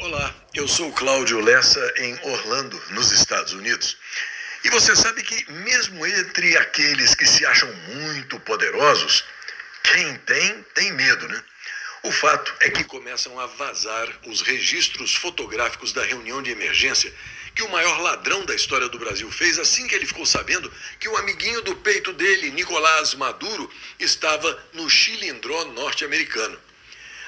Olá, eu sou Cláudio Lessa em Orlando, nos Estados Unidos. E você sabe que mesmo entre aqueles que se acham muito poderosos, quem tem medo, né? O fato é que começam a vazar os registros fotográficos da reunião de emergência que o maior ladrão da história do Brasil fez assim que ele ficou sabendo que o amiguinho do peito dele, Nicolás Maduro, estava no Chilindró norte-americano.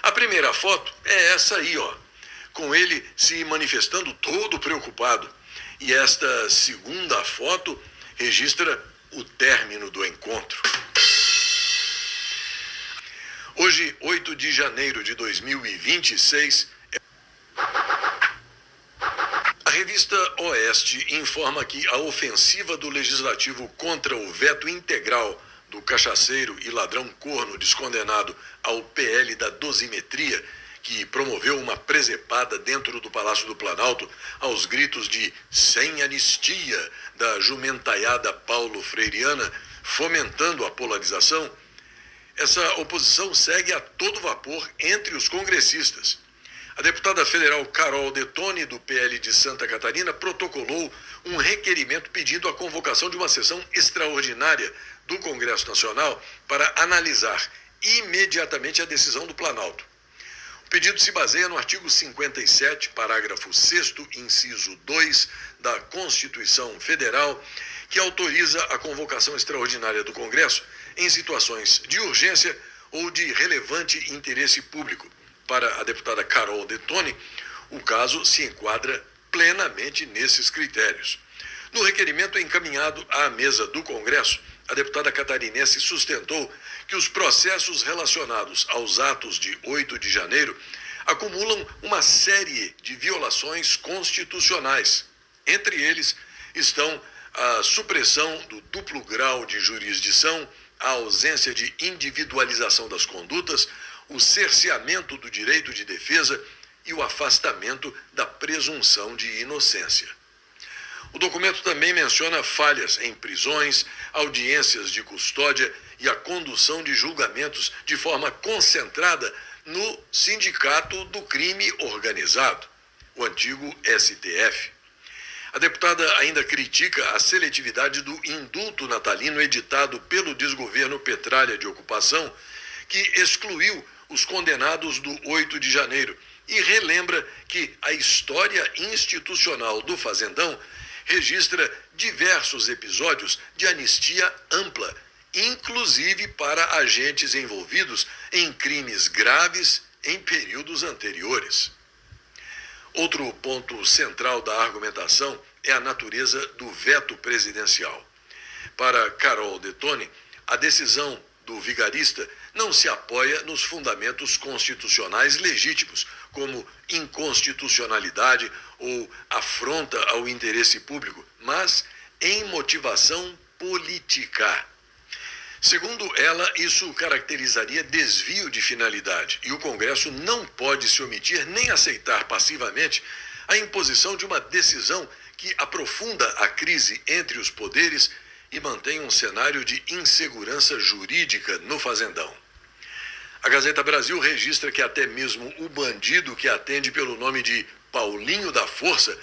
A primeira foto é essa aí, ó, com ele se manifestando todo preocupado. E esta segunda foto registra o término do encontro. Hoje, 8 de janeiro de 2026, a revista Oeste informa que a ofensiva do Legislativo contra o veto integral do cachaceiro e ladrão corno descondenado ao PL da dosimetria, que promoveu uma presepada dentro do Palácio do Planalto aos gritos de "sem anistia" da jumentaiada Paulo Freireana, fomentando a polarização. Essa oposição segue a todo vapor entre os congressistas. A deputada federal Carol Detoni, do PL de Santa Catarina, protocolou um requerimento pedindo a convocação de uma sessão extraordinária do Congresso Nacional para analisar imediatamente a decisão do Planalto. O pedido se baseia no artigo 57, parágrafo 6º, inciso 2 da Constituição Federal, que autoriza a convocação extraordinária do Congresso em situações de urgência ou de relevante interesse público. Para a deputada Carol Detoni, o caso se enquadra plenamente nesses critérios. No requerimento encaminhado à mesa do Congresso, a deputada catarinense sustentou que os processos relacionados aos atos de 8 de janeiro acumulam uma série de violações constitucionais. Entre eles estão a supressão do duplo grau de jurisdição, a ausência de individualização das condutas, o cerceamento do direito de defesa e o afastamento da presunção de inocência. O documento também menciona falhas em prisões, audiências de custódia e a condução de julgamentos de forma concentrada no Sindicato do Crime Organizado, o antigo STF. A deputada ainda critica a seletividade do indulto natalino editado pelo desgoverno Petralha de ocupação, que excluiu os condenados do 8 de janeiro e relembra que a história institucional do Fazendão registra diversos episódios de anistia ampla, inclusive para agentes envolvidos em crimes graves em períodos anteriores. Outro ponto central da argumentação é a natureza do veto presidencial. Para Carol Detoni, a decisão do vigarista não se apoia nos fundamentos constitucionais legítimos, como inconstitucionalidade ou afronta ao interesse público, mas em motivação política. Segundo ela, isso caracterizaria desvio de finalidade e o Congresso não pode se omitir nem aceitar passivamente a imposição de uma decisão que aprofunda a crise entre os poderes e mantém um cenário de insegurança jurídica no Fazendão. A Gazeta Brasil registra que até mesmo o bandido que atende pelo nome de Paulinho da Força,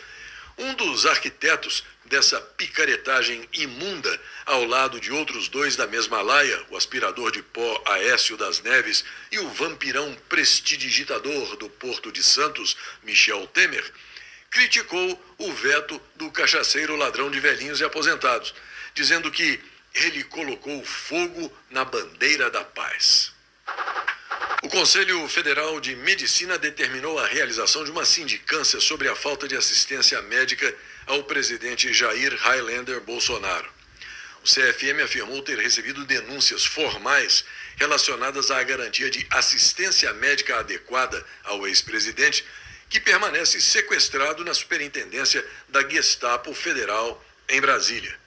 um dos arquitetos dessa picaretagem imunda, ao lado de outros dois da mesma laia, o aspirador de pó Aécio das Neves e o vampirão prestidigitador do Porto de Santos, Michel Temer, criticou o veto do cachaceiro ladrão de velhinhos e aposentados, dizendo que ele colocou fogo na bandeira da paz. O Conselho Federal de Medicina determinou a realização de uma sindicância sobre a falta de assistência médica ao presidente Jair Highlander Bolsonaro. O CFM afirmou ter recebido denúncias formais relacionadas à garantia de assistência médica adequada ao ex-presidente, que permanece sequestrado na superintendência da Gestapo Federal em Brasília.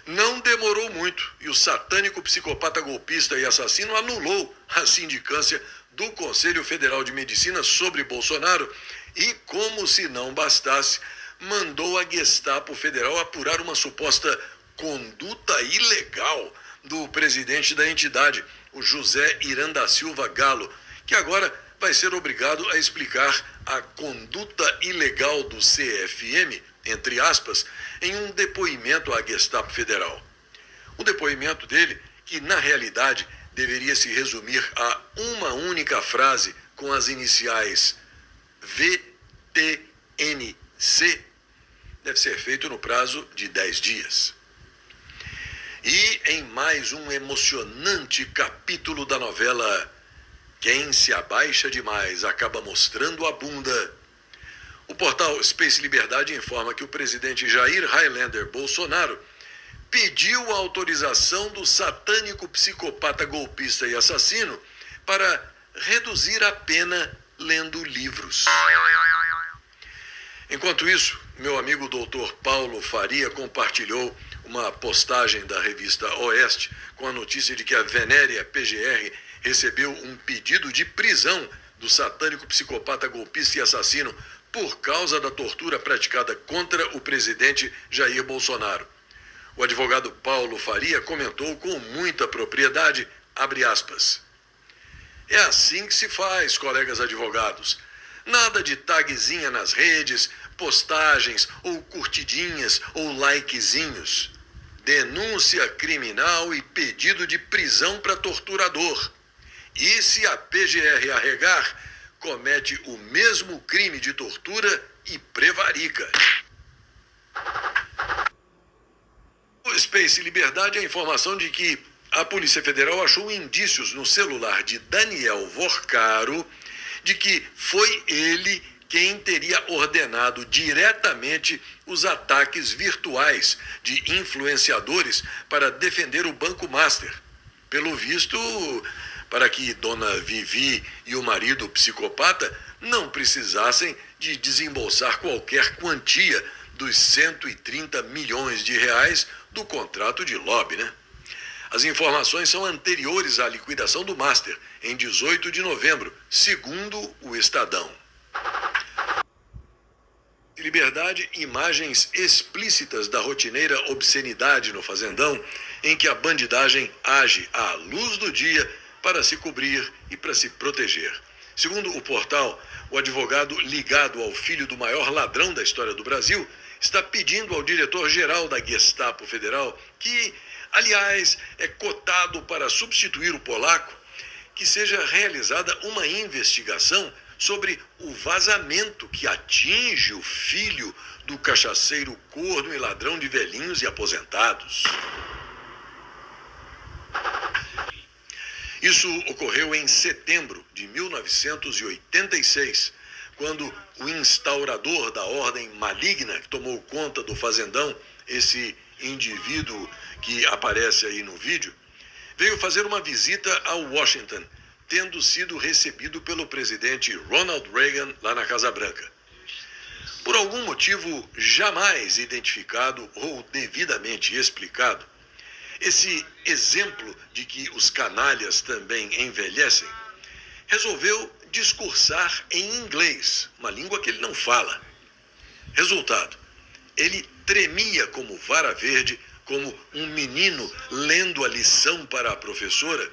Não demorou muito e o satânico psicopata golpista e assassino anulou a sindicância do Conselho Federal de Medicina sobre Bolsonaro e, como se não bastasse, mandou a Gestapo Federal apurar uma suposta conduta ilegal do presidente da entidade, o José Iran da Silva Galo, que agora vai ser obrigado a explicar a conduta ilegal do CFM, entre aspas, em um depoimento à Gestapo Federal. O depoimento dele, que na realidade deveria se resumir a uma única frase com as iniciais VTNC, deve ser feito no prazo de 10 dias. E em mais um emocionante capítulo da novela Quem se abaixa demais acaba mostrando a bunda, o portal Space Liberdade informa que o presidente Jair Highlander Bolsonaro pediu a autorização do satânico psicopata golpista e assassino para reduzir a pena lendo livros. Enquanto isso, meu amigo Dr. Paulo Faria compartilhou uma postagem da revista Oeste com a notícia de que a Venéria PGR recebeu um pedido de prisão do satânico psicopata golpista e assassino por causa da tortura praticada contra o presidente Jair Bolsonaro. O advogado Paulo Faria comentou com muita propriedade, abre aspas, "É assim que se faz, colegas advogados. Nada de tagzinha nas redes, postagens ou curtidinhas ou likezinhos. Denúncia criminal e pedido de prisão para torturador. E se a PGR arregar, comete o mesmo crime de tortura e prevarica." O Space Liberdade a informação de que a Polícia Federal achou indícios no celular de Daniel Vorcaro de que foi ele quem teria ordenado diretamente os ataques virtuais de influenciadores para defender o Banco Master. Pelo visto, para que Dona Vivi e o marido psicopata não precisassem de desembolsar qualquer quantia dos 130 milhões de reais do contrato de lobby, né? As informações são anteriores à liquidação do Master, em 18 de novembro, segundo o Estadão. Liberdade, imagens explícitas da rotineira obscenidade no Fazendão, em que a bandidagem age à luz do dia para se cobrir e para se proteger. Segundo o portal, o advogado ligado ao filho do maior ladrão da história do Brasil está pedindo ao diretor-geral da Gestapo Federal, que, aliás, é cotado para substituir o polaco, que seja realizada uma investigação sobre o vazamento que atinge o filho do cachaceiro corno e ladrão de velhinhos e aposentados. Isso ocorreu em setembro de 1986, quando o instaurador da ordem maligna que tomou conta do Fazendão, esse indivíduo que aparece aí no vídeo, veio fazer uma visita a Washington, tendo sido recebido pelo presidente Ronald Reagan lá na Casa Branca. Por algum motivo jamais identificado ou devidamente explicado, esse exemplo de que os canalhas também envelhecem, resolveu discursar em inglês, uma língua que ele não fala. Resultado, ele tremia como vara verde, como um menino lendo a lição para a professora,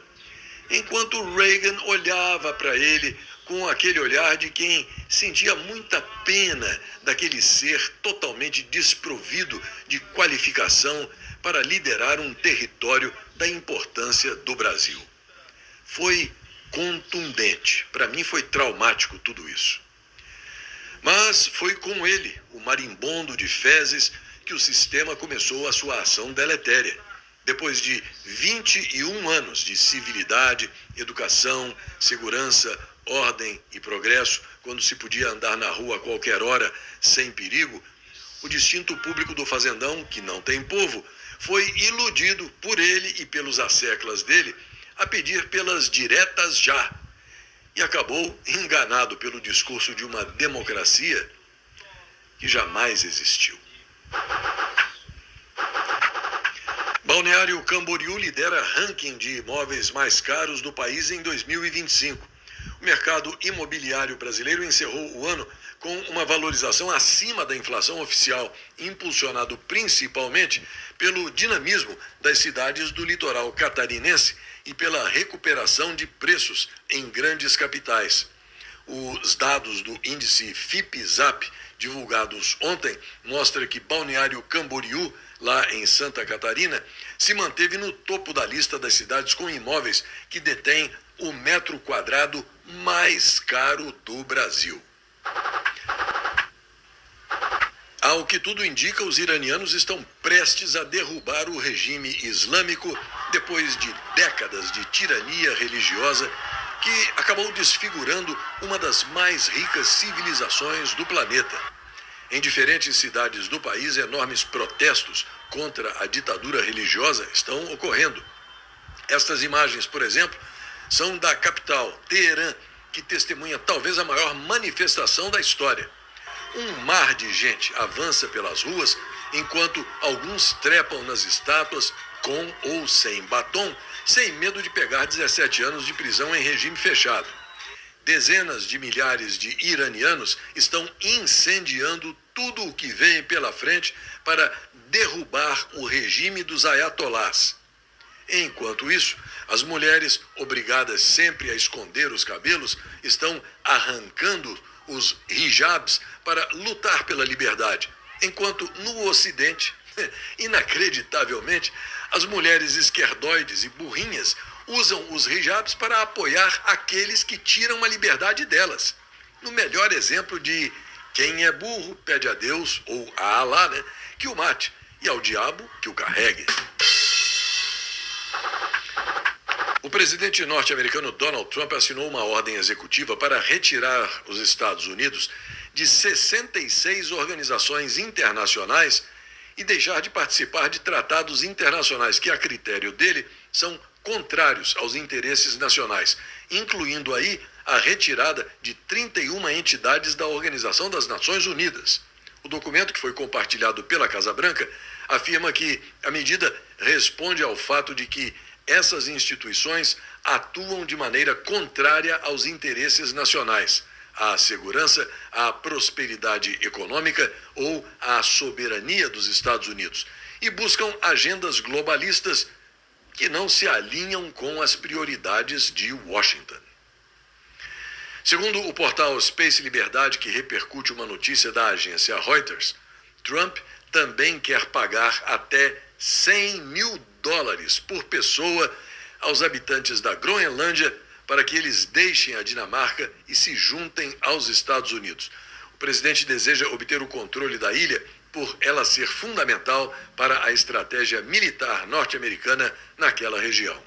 enquanto Reagan olhava para ele com aquele olhar de quem sentia muita pena daquele ser totalmente desprovido de qualificação para liderar um território da importância do Brasil. Foi contundente. Para mim foi traumático tudo isso. Mas foi com ele, o marimbondo de fezes, que o sistema começou a sua ação deletéria. Depois de 21 anos de civilidade, educação, segurança, ordem e progresso, quando se podia andar na rua a qualquer hora sem perigo, o distinto público do Fazendão, que não tem povo, foi iludido por ele e pelos asseclas dele a pedir pelas diretas já, e acabou enganado pelo discurso de uma democracia que jamais existiu. Balneário Camboriú lidera ranking de imóveis mais caros do país em 2025. O mercado imobiliário brasileiro encerrou o ano com uma valorização acima da inflação oficial, impulsionado principalmente pelo dinamismo das cidades do litoral catarinense e pela recuperação de preços em grandes capitais. Os dados do índice FIPE-ZAP, divulgados ontem, mostram que Balneário Camboriú, lá em Santa Catarina, se manteve no topo da lista das cidades com imóveis que detêm o metro quadrado mais caro do Brasil. Ao que tudo indica, os iranianos estão prestes a derrubar o regime islâmico depois de décadas de tirania religiosa que acabou desfigurando uma das mais ricas civilizações do planeta. Em diferentes cidades do país, enormes protestos contra a ditadura religiosa estão ocorrendo. Estas imagens, por exemplo, são da capital, Teherã, que testemunha talvez a maior manifestação da história. Um mar de gente avança pelas ruas, enquanto alguns trepam nas estátuas com ou sem batom, sem medo de pegar 17 anos de prisão em regime fechado. Dezenas de milhares de iranianos estão incendiando tudo o que vem pela frente para derrubar o regime dos ayatolás. Enquanto isso, as mulheres, obrigadas sempre a esconder os cabelos, estão arrancando os hijabs para lutar pela liberdade, enquanto no Ocidente, inacreditavelmente, as mulheres esquerdoides e burrinhas usam os hijabs para apoiar aqueles que tiram a liberdade delas. No melhor exemplo de quem é burro pede a Deus, ou a Alá, que o mate, e ao diabo que o carregue. O presidente norte-americano Donald Trump assinou uma ordem executiva para retirar os Estados Unidos de 66 organizações internacionais e deixar de participar de tratados internacionais que, a critério dele, são contrários aos interesses nacionais, incluindo aí a retirada de 31 entidades da Organização das Nações Unidas. O documento, que foi compartilhado pela Casa Branca, afirma que a medida responde ao fato de que essas instituições atuam de maneira contrária aos interesses nacionais, à segurança, à prosperidade econômica ou à soberania dos Estados Unidos, e buscam agendas globalistas que não se alinham com as prioridades de Washington. Segundo o portal Space Liberdade, que repercute uma notícia da agência Reuters, Trump também quer pagar até $100 mil por pessoa aos habitantes da Groenlândia para que eles deixem a Dinamarca e se juntem aos Estados Unidos. O presidente deseja obter o controle da ilha por ela ser fundamental para a estratégia militar norte-americana naquela região.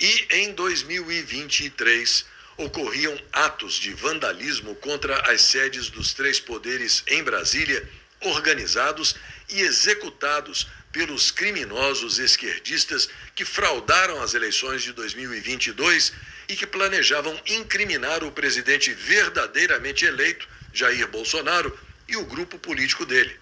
E em 2023 ocorriam atos de vandalismo contra as sedes dos três poderes em Brasília, organizados e executados pelos criminosos esquerdistas que fraudaram as eleições de 2022 e que planejavam incriminar o presidente verdadeiramente eleito, Jair Bolsonaro, e o grupo político dele.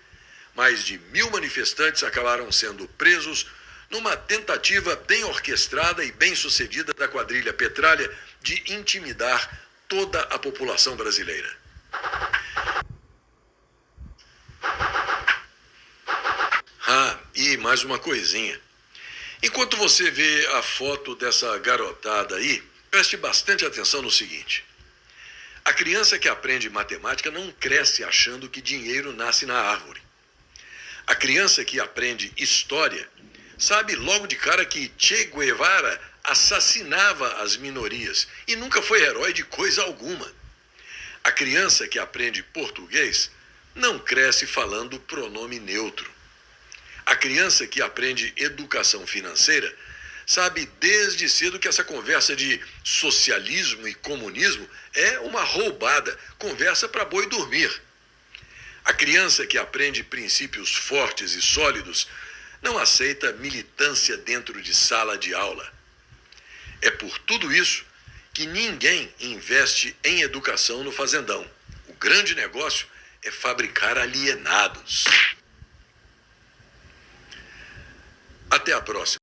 Mais de 1.000 manifestantes acabaram sendo presos numa tentativa bem orquestrada e bem-sucedida da quadrilha Petralha de intimidar toda a população brasileira. E mais uma coisinha. Enquanto você vê a foto dessa garotada aí, preste bastante atenção no seguinte. A criança que aprende matemática não cresce achando que dinheiro nasce na árvore. A criança que aprende história sabe logo de cara que Che Guevara assassinava as minorias e nunca foi herói de coisa alguma. A criança que aprende português não cresce falando pronome neutro. A criança que aprende educação financeira sabe desde cedo que essa conversa de socialismo e comunismo é uma roubada, conversa para boi dormir. A criança que aprende princípios fortes e sólidos não aceita militância dentro de sala de aula. É por tudo isso que ninguém investe em educação no fazendão. O grande negócio é fabricar alienados. Até a próxima.